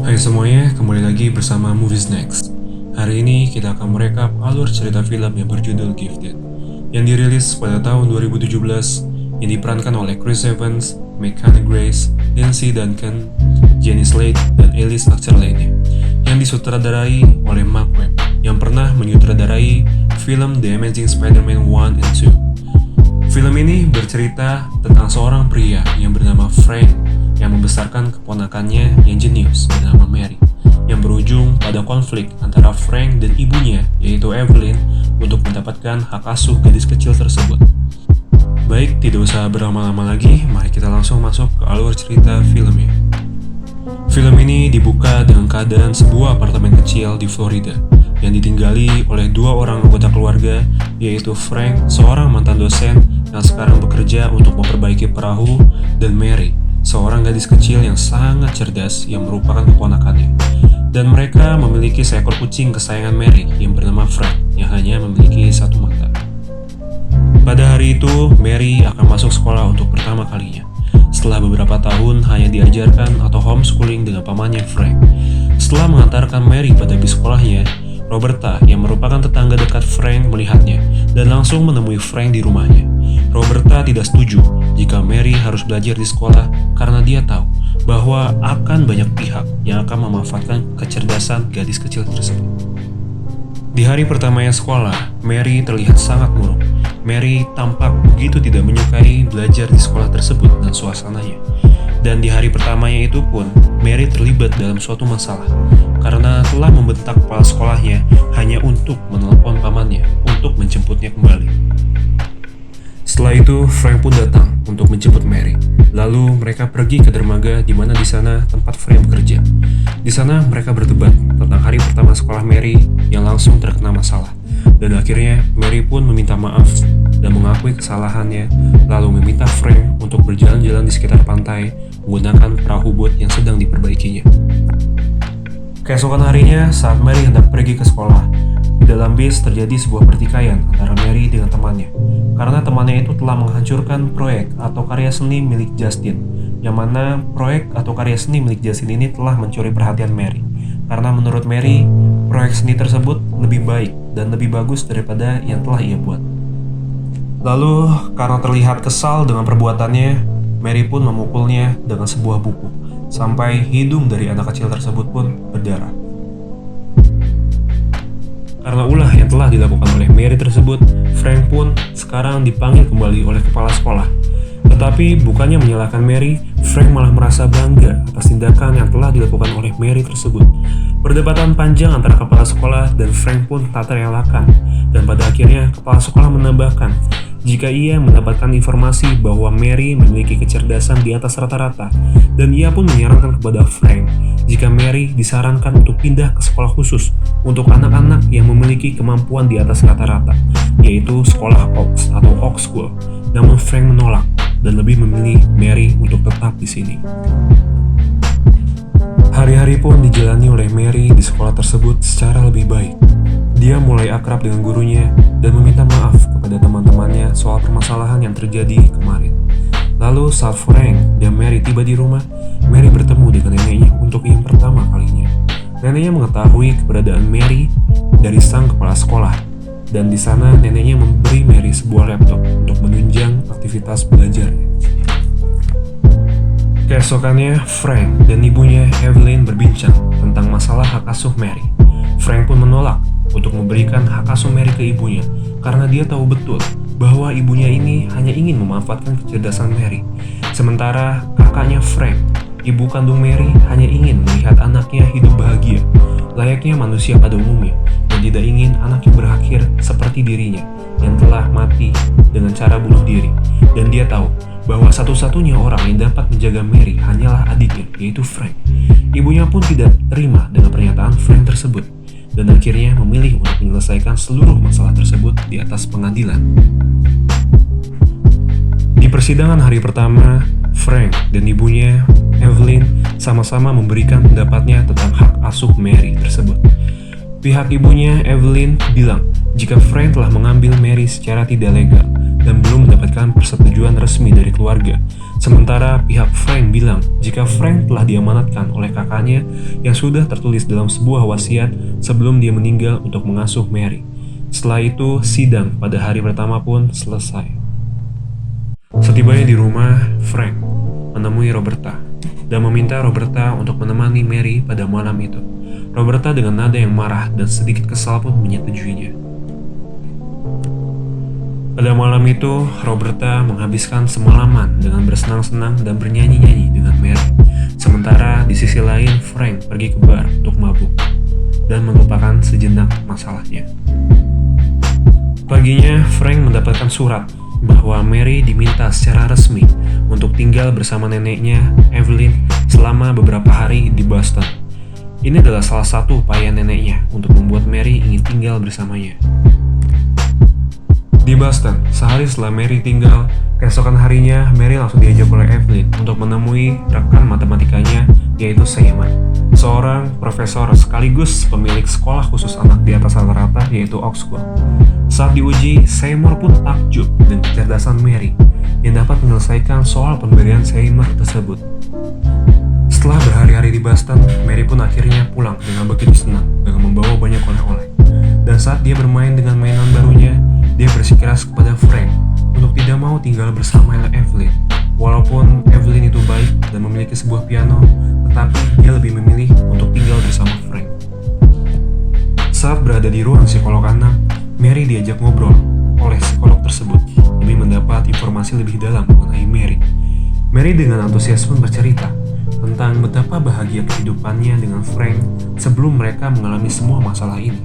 Hai semuanya, kembali lagi bersama Movies Next. Hari ini kita akan merekap alur cerita film yang berjudul Gifted, yang dirilis pada tahun 2017, yang diperankan oleh Chris Evans, McKenna Grace, Lindsay Duncan, Jenny Slate, dan Elise aktor lainnya, yang disutradarai oleh Mark Webb, yang pernah menyutradarai film The Amazing Spider-Man 1 and 2. Film ini bercerita tentang seorang pria yang bernama Frank yang membesarkan keponakannya yang jenius bernama Mary, yang berujung pada konflik antara Frank dan ibunya yaitu Evelyn untuk mendapatkan hak asuh gadis kecil tersebut. Baik, tidak usah berlama-lama lagi, mari kita langsung masuk ke alur cerita filmnya. Film ini dibuka dengan keadaan sebuah apartemen kecil di Florida yang ditinggali oleh dua orang anggota keluarga, yaitu Frank, seorang mantan dosen yang sekarang bekerja untuk memperbaiki perahu, dan Mary, seorang gadis kecil yang sangat cerdas yang merupakan keponakannya. Dan mereka memiliki seekor kucing kesayangan Mary yang bernama Fred, yang hanya memiliki satu mata. Pada hari itu, Mary akan masuk sekolah untuk pertama kalinya. Setelah beberapa tahun hanya diajarkan atau homeschooling dengan pamannya Frank. Setelah mengantarkan Mary pada bis sekolahnya, Roberta yang merupakan tetangga dekat Frank melihatnya dan langsung menemui Frank di rumahnya. Roberta tidak setuju jika Mary harus belajar di sekolah karena dia tahu bahwa akan banyak pihak yang akan memanfaatkan kecerdasan gadis kecil tersebut. Di hari pertamanya sekolah, Mary terlihat sangat murung. Mary tampak begitu tidak menyukai belajar di sekolah tersebut dan suasananya. Dan di hari pertamanya itu pun, Mary terlibat dalam suatu masalah karena telah membentak kepala sekolahnya hanya untuk menelpon pamannya untuk menjemputnya kembali. Setelah itu, Frank pun datang untuk menjemput Mary. Lalu mereka pergi ke dermaga di mana di sana tempat Frank bekerja. Di sana mereka berdebat tentang hari pertama sekolah Mary yang langsung terkena masalah. Dan akhirnya Mary pun meminta maaf dan mengakui kesalahannya, lalu meminta Frank untuk berjalan-jalan di sekitar pantai menggunakan perahu bot yang sedang diperbaikinya. Keesokan harinya, saat Mary hendak pergi ke sekolah, di dalam bis terjadi sebuah pertikaian antara Mary dengan temannya, karena temannya itu telah menghancurkan proyek atau karya seni milik Justin, yang mana proyek atau karya seni milik Justin ini telah mencuri perhatian Mary, karena menurut Mary, proyek seni tersebut lebih baik dan lebih bagus daripada yang telah ia buat. Lalu, karena terlihat kesal dengan perbuatannya, Mary pun memukulnya dengan sebuah buku, sampai hidung dari anak kecil tersebut pun berdarah. Karena ulah yang telah dilakukan oleh Mary tersebut, Frank pun sekarang dipanggil kembali oleh kepala sekolah. Tetapi bukannya menyalahkan Mary, Frank malah merasa bangga atas tindakan yang telah dilakukan oleh Mary tersebut. Perdebatan panjang antara kepala sekolah dan Frank pun tak terelakkan, dan pada akhirnya kepala sekolah menambahkan jika ia mendapatkan informasi bahwa Mary memiliki kecerdasan di atas rata-rata, dan ia pun menyarankan kepada Frank jika Mary disarankan untuk pindah ke sekolah khusus untuk anak-anak yang memiliki kemampuan di atas rata-rata, yaitu sekolah Oaks atau Oaks School. Namun Frank menolak dan lebih memilih Mary untuk tetap di sini. Hari-hari pun dijalani oleh Mary di sekolah tersebut secara lebih baik. Dia mulai akrab dengan gurunya dan meminta maaf kepada teman-temannya soal permasalahan yang terjadi kemarin. Lalu saat Frank dan Mary tiba di rumah, Mary bertemu dengan neneknya untuk yang pertama kalinya. Neneknya mengetahui keberadaan Mary dari sang kepala sekolah, dan di sana neneknya memberi Mary sebuah laptop untuk menunjang aktivitas belajarnya. Keesokannya, Frank dan ibunya Evelyn berbincang tentang masalah hak asuh Mary. Frank pun menolak untuk memberikan hak asuh Mary ke ibunya karena dia tahu betul bahwa ibunya ini hanya ingin memanfaatkan kecerdasan Mary. Sementara kakaknya Frank, ibu kandung Mary, hanya ingin melihat anaknya hidup bahagia, layaknya manusia pada umumnya, dan tidak ingin anaknya berakhir seperti dirinya yang telah mati dengan cara bunuh diri. Dan dia tahu bahwa satu-satunya orang yang dapat menjaga Mary hanyalah adiknya, yaitu Frank. Ibunya pun tidak terima dengan pernyataan Frank tersebut, dan akhirnya memilih untuk menyelesaikan seluruh masalah tersebut di atas pengadilan. Di persidangan hari pertama, Frank dan ibunya, Evelyn, sama-sama memberikan pendapatnya tentang hak asuh Mary tersebut. Pihak ibunya, Evelyn, bilang jika Frank telah mengambil Mary secara tidak legal dan belum mendapatkan persetujuan resmi dari keluarga. Sementara pihak Frank bilang jika Frank telah diamanatkan oleh kakaknya yang sudah tertulis dalam sebuah wasiat sebelum dia meninggal untuk mengasuh Mary. Setelah itu, sidang pada hari pertama pun selesai. Setibanya di rumah, Frank menemui Roberta dan meminta Roberta untuk menemani Mary pada malam itu. Roberta dengan nada yang marah dan sedikit kesal pun menyetujuinya. Pada malam itu, Roberta menghabiskan semalaman dengan bersenang-senang dan bernyanyi-nyanyi dengan Mary. Sementara di sisi lain, Frank pergi ke bar untuk mabuk dan melupakan sejenak masalahnya. Paginya, Frank mendapatkan surat bahwa Mary diminta secara resmi untuk tinggal bersama neneknya, Evelyn, selama beberapa hari di Boston. Ini adalah salah satu upaya neneknya untuk membuat Mary ingin tinggal bersamanya. Di Boston, sehari setelah Mary tinggal, keesokan harinya Mary langsung diajak oleh Evelyn untuk menemui rekan matematikanya, yaitu Seymour, seorang profesor sekaligus pemilik sekolah khusus anak di atas rata-rata, yaitu Oxford. Saat diuji, Seymour pun takjub dengan kecerdasan Mary yang dapat menyelesaikan soal pemberian Seymour tersebut. Setelah berhari-hari di Boston, Mary pun akhirnya pulang dengan begitu senang dengan membawa banyak oleh-oleh. Dan saat dia bermain dengan mainan barunya, dia bersikeras kepada Frank untuk tidak mau tinggal bersama Evelyn. Walaupun Evelyn itu baik dan memiliki sebuah piano, tetapi dia lebih memilih untuk tinggal bersama Frank. Saat berada di ruang psikolog anak, Mary diajak ngobrol oleh psikolog tersebut demi mendapat informasi lebih dalam mengenai Mary. Mary dengan antusias pun bercerita tentang betapa bahagia kehidupannya dengan Frank sebelum mereka mengalami semua masalah ini.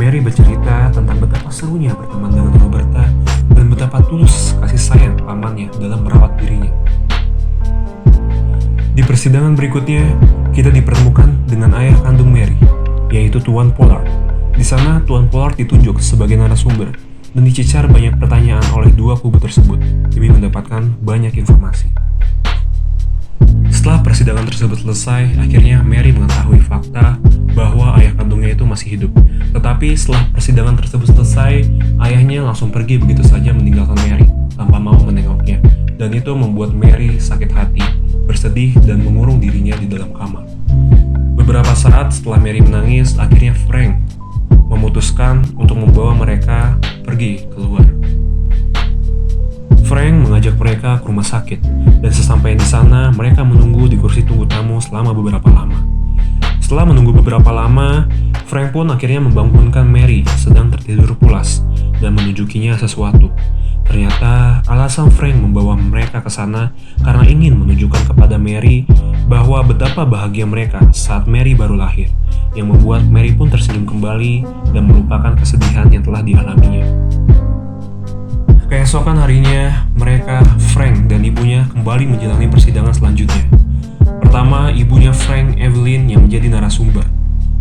Mary bercerita tentang betapa serunya berteman dengan Roberta dan betapa tulus kasih sayang pamannya dalam merawat dirinya. Di persidangan berikutnya, kita dipertemukan dengan ayah kandung Mary, yaitu Tuan Pollard. Di sana, Tuan Pollard ditunjuk sebagai narasumber dan dicecar banyak pertanyaan oleh dua kubu tersebut demi mendapatkan banyak informasi. Setelah persidangan tersebut selesai, akhirnya Mary mengetahui fakta bahwa ayah kandungnya itu masih hidup. Tetapi setelah persidangan tersebut selesai, ayahnya langsung pergi begitu saja meninggalkan Mary tanpa mau menengoknya. Dan itu membuat Mary sakit hati, bersedih dan mengurung dirinya di dalam kamar. Beberapa saat setelah Mary menangis, akhirnya Frank memutuskan untuk membawa mereka pergi keluar. Frank mengajak mereka ke rumah sakit, dan sesampainya di sana, mereka menunggu di kursi tunggu tamu selama beberapa lama. Setelah menunggu beberapa lama, Frank pun akhirnya membangunkan Mary sedang tertidur pulas dan menunjukinya sesuatu. Ternyata alasan Frank membawa mereka ke sana karena ingin menunjukkan kepada Mary bahwa betapa bahagia mereka saat Mary baru lahir, yang membuat Mary pun tersenyum kembali dan melupakan kesedihan yang telah dialaminya. Keesokan harinya, mereka, Frank dan ibunya kembali menjalani persidangan selanjutnya. Pertama, ibunya Frank, Evelyn, yang menjadi narasumber,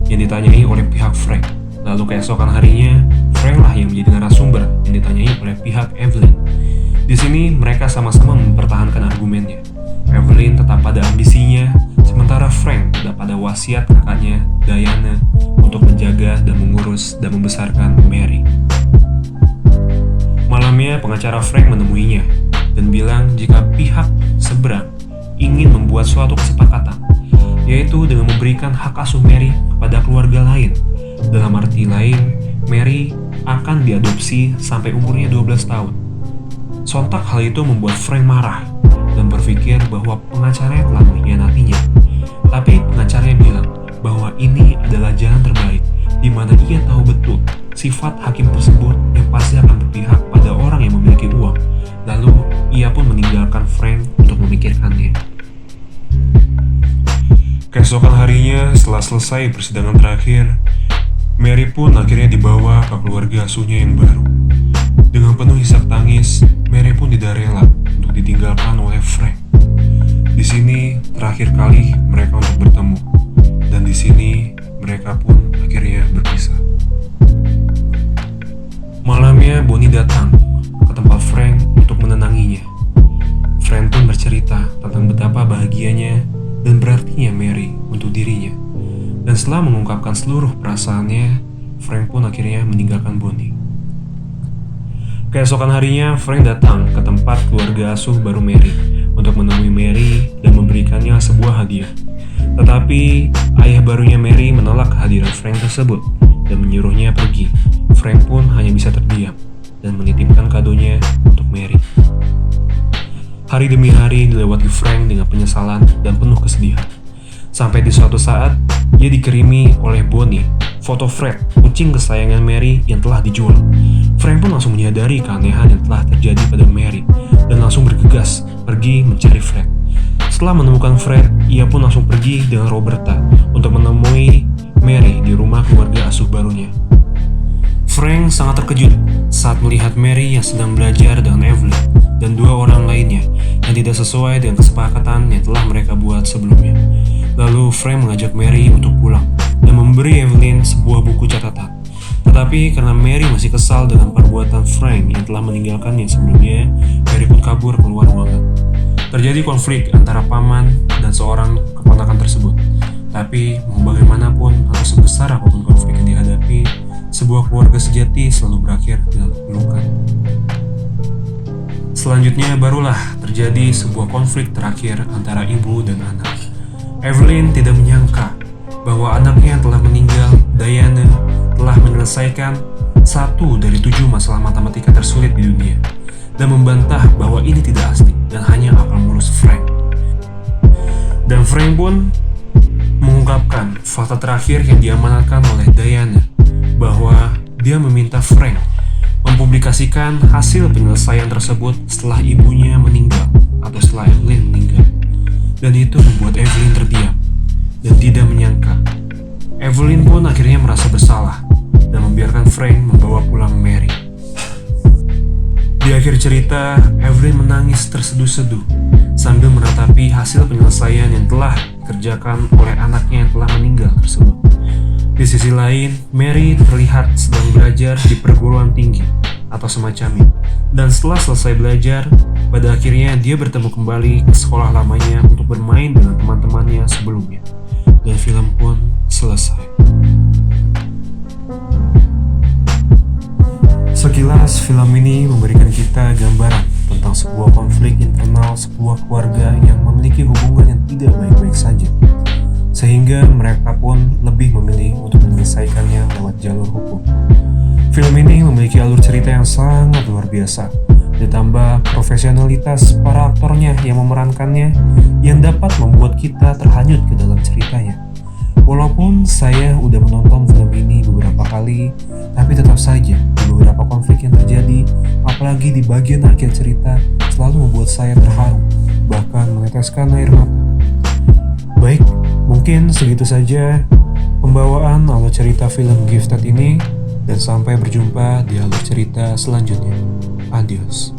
yang ditanyai oleh pihak Frank. Lalu keesokan harinya, Frank lah yang menjadi narasumber, yang ditanyai oleh pihak Evelyn. Di sini, mereka sama-sama mempertahankan argumennya. Evelyn tetap pada ambisinya, sementara Frank tetap pada wasiat kakaknya, Diana, untuk menjaga dan mengurus dan membesarkan Mary. Malamnya, pengacara Frank menemuinya dan bilang jika pihak seberang ingin membuat suatu kesepakatan, yaitu dengan memberikan hak asuh Mary kepada keluarga lain. Dalam arti lain, Mary akan diadopsi sampai umurnya 12 tahun. Sontak hal itu membuat Frank marah dan berpikir bahwa pengacaranya telah mengkhianatinya. Tapi pengacaranya bilang bahwa ini adalah jalan terbaik, di mana ia tahu betul sifat hakim tersebut yang pasti akan berpihak pada orang yang memiliki uang. Lalu, ia pun meninggalkan Frank untuk memikirkannya. Keesokan harinya, setelah selesai persidangan terakhir, Mary pun akhirnya dibawa ke keluarga asuhnya yang baru. Dengan penuh isak tangis, Mary pun tidak rela untuk ditinggalkan oleh Frank. Di sini terakhir kali mereka untuk bertemu, dan di sini mereka pun akhirnya berpisah. Malamnya, Bonnie datang ke tempat Frank untuk menenanginya. Frank pun bercerita tentang betapa bahagianya dan berartinya Mary untuk dirinya. Dan setelah mengungkapkan seluruh perasaannya, Frank pun akhirnya meninggalkan Bonnie. Keesokan harinya, Frank datang ke tempat keluarga asuh baru Mary untuk menemui Mary dan memberikannya sebuah hadiah. Tetapi, ayah barunya Mary menolak kehadiran Frank tersebut dan menyuruhnya pergi. Frank pun hanya bisa terdiam dan menitipkan kadonya untuk Mary. Hari demi hari dilewati Frank dengan penyesalan dan penuh kesedihan. Sampai di suatu saat, dia dikirimi oleh Bonnie foto Fred, kucing kesayangan Mary yang telah dijual. Frank pun langsung menyadari keanehan yang telah terjadi pada Mary dan langsung bergegas pergi mencari Fred. Setelah menemukan Fred, ia pun langsung pergi dengan Roberta untuk menemui Mary di rumah keluarga asuh barunya. Frank sangat terkejut saat melihat Mary yang sedang belajar dengan Evelyn dan dua orang lainnya yang tidak sesuai dengan kesepakatan yang telah mereka buat sebelumnya. Lalu Frank mengajak Mary untuk pulang dan memberi Evelyn sebuah buku catatan. Tetapi karena Mary masih kesal dengan perbuatan Frank yang telah meninggalkannya sebelumnya, Mary pun kabur keluar ruangan. Terjadi konflik antara paman dan seorang keponakan tersebut. Tapi mau bagaimanapun atau sebesar apapun konflik yang dihadapi, sebuah keluarga sejati selalu berakhir dengan pelukan. Selanjutnya barulah terjadi sebuah konflik terakhir antara ibu dan anak. Evelyn tidak menyangka bahwa anaknya yang telah meninggal, Diana, telah menyelesaikan 1 dari 7 masalah matematika tersulit di dunia dan membantah bahwa ini tidak asli dan hanya akal mulus Frank. Dan Frank pun mengungkapkan fakta terakhir yang diamanatkan oleh Diana, bahwa dia meminta Frank mempublikasikan hasil penyelesaian tersebut setelah ibunya meninggal atau setelah Evelyn meninggal. Dan itu membuat Evelyn terdiam dan tidak menyangka. Evelyn pun akhirnya merasa bersalah dan membiarkan Frank membawa pulang Mary. Di akhir cerita, Evelyn menangis terseduh-seduh sambil meratapi hasil penyelesaian yang telah dikerjakan oleh anaknya yang telah meninggal tersebut. Di sisi lain, Mary terlihat sedang belajar di perguruan tinggi atau semacamnya. Dan setelah selesai belajar, pada akhirnya dia bertemu kembali ke sekolah lamanya untuk bermain dengan teman-temannya sebelumnya. Dan film pun selesai. Sekilas film ini memberikan kita gambaran tentang sebuah konflik internal sebuah keluarga yang memiliki hubungan yang tidak baik-baik saja, sehingga mereka pun lebih memilih untuk menyelesaikannya lewat jalur hukum. Film ini memiliki alur cerita yang sangat luar biasa, ditambah profesionalitas para aktornya yang memerankannya yang dapat membuat kita terhanyut ke dalam ceritanya. Walaupun saya udah menonton film ini beberapa kali, tapi tetap saja di beberapa konflik yang terjadi, apalagi di bagian akhir cerita, selalu membuat saya terharu, bahkan meneteskan air mata. Baik, mungkin segitu saja pembawaan alur cerita film Gifted ini, dan sampai berjumpa di alur cerita selanjutnya. Adios.